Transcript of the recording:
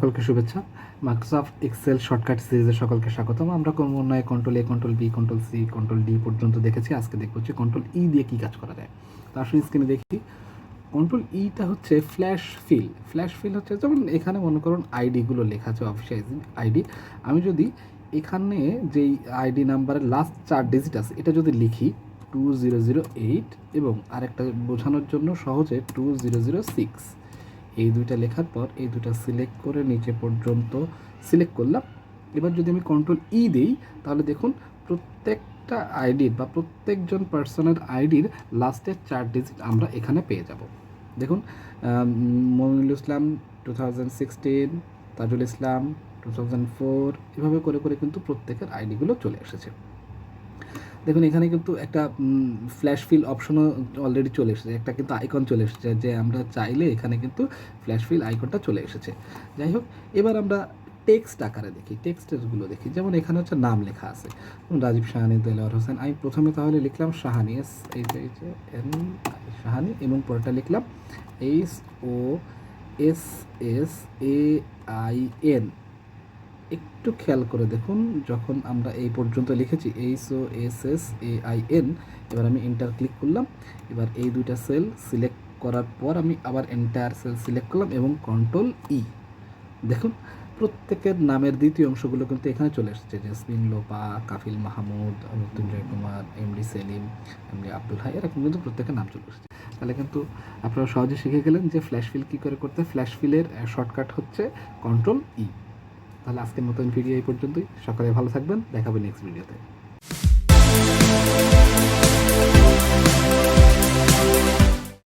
সকলকে শুভেচ্ছা। Microsoft Excel shortcut সিরিজে সকলকে স্বাগতম। আমরা ক্রমান্বয়ে কন্ট্রোল-A, কন্ট্রোল-B, কন্ট্রোল-C, কন্ট্রোল-D পর্যন্ত দেখেছি। আজকে দেখব হচ্ছে কন্ট্রোল-E দিয়ে কী কাজ করা যায়। তো আসলে স্ক্রিনে দেখি কন্ট্রোল-Eটা হচ্ছে ফ্ল্যাশ ফিল। ফ্ল্যাশ ফিল হচ্ছে যেমন এখানে মনে করুন আইডিগুলো লেখা আছে, অফিসিয়াল আইডি। আমি যদি এখানে যেই আইডি নাম্বারের লাস্ট 4 ডিজিট আছে এটা যদি লিখি 2008 এবং আরেকটা বোঝানোর জন্য সহজে 2006, এই দুইটা লেখার পর এই দুইটা সিলেক্ট করে নিচে পর্যন্ত সিলেক্ট করলাম। এবার যদি আমি কন্ট্রোল-E দিই তাহলে দেখুন প্রত্যেকটা আইডির বা প্রত্যেকজন পার্সনের আইডির লাস্টের 4 ডিজিট আমরা এখানে পেয়ে যাব। দেখুন মমিনুল ইসলাম 2016, তাজুল ইসলাম 2004, এভাবে করে করে কিন্তু প্রত্যেকের আইডিগুলো চলে এসেছে। দেখুন এখানে কিন্তু একটা ফ্ল্যাশ ফিল অপশনও অলরেডি চলে এসেছে, একটা কিন্তু আইকন চলে এসেছে যে আমরা চাইলে এখানে কিন্তু ফ্ল্যাশ ফিল আইকনটা চলে এসেছে। যাই হোক, এবার আমরা টেক্সট আকারে দেখি, টেক্সটগুলো দেখি। যেমন এখানে হচ্ছে নাম লেখা আছে, রাজীব, শাহানি, দেলোয়ার হোসেন। আমি প্রথমে তাহলে লিখলাম শাহানি, SHAN শাহানি, এবং পরেরটা লিখলাম SOSSAIN। একটু খেয়াল করে দেখুন, যখন আমরা এই পর্যন্ত লিখেছি SOSSAIN, এবার আমি এন্টার ক্লিক করলাম। এবার এই দুইটা সেল সিলেক্ট করার পর আমি আবার এন্টায়ার সেল সিলেক্ট করলাম এবং কন্ট্রোল-E। দেখুন প্রত্যেকের নামের দ্বিতীয় অংশগুলো কিন্তু এখানে চলে এসেছে। জেসমিন, লোপা, কাফিল মাহমুদ, মৃত্যুঞ্জয় কুমার, এমডি সেলিম, এমডি আব্দুল হাই, এরকম কিন্তু প্রত্যেকের নাম চলে এসেছে। তাহলে কিন্তু আপনারা সহজে শিখে গেলেন যে ফ্ল্যাশ ফিল কী করে করতে। ফ্ল্যাশ ফিলের শর্টকাট হচ্ছে কন্ট্রোল-E। তাহলে আজকের মতন ভিডিও এই পর্যন্তই। সকালে ভালো থাকবেন, দেখাবে নেক্সট ভিডিওতে।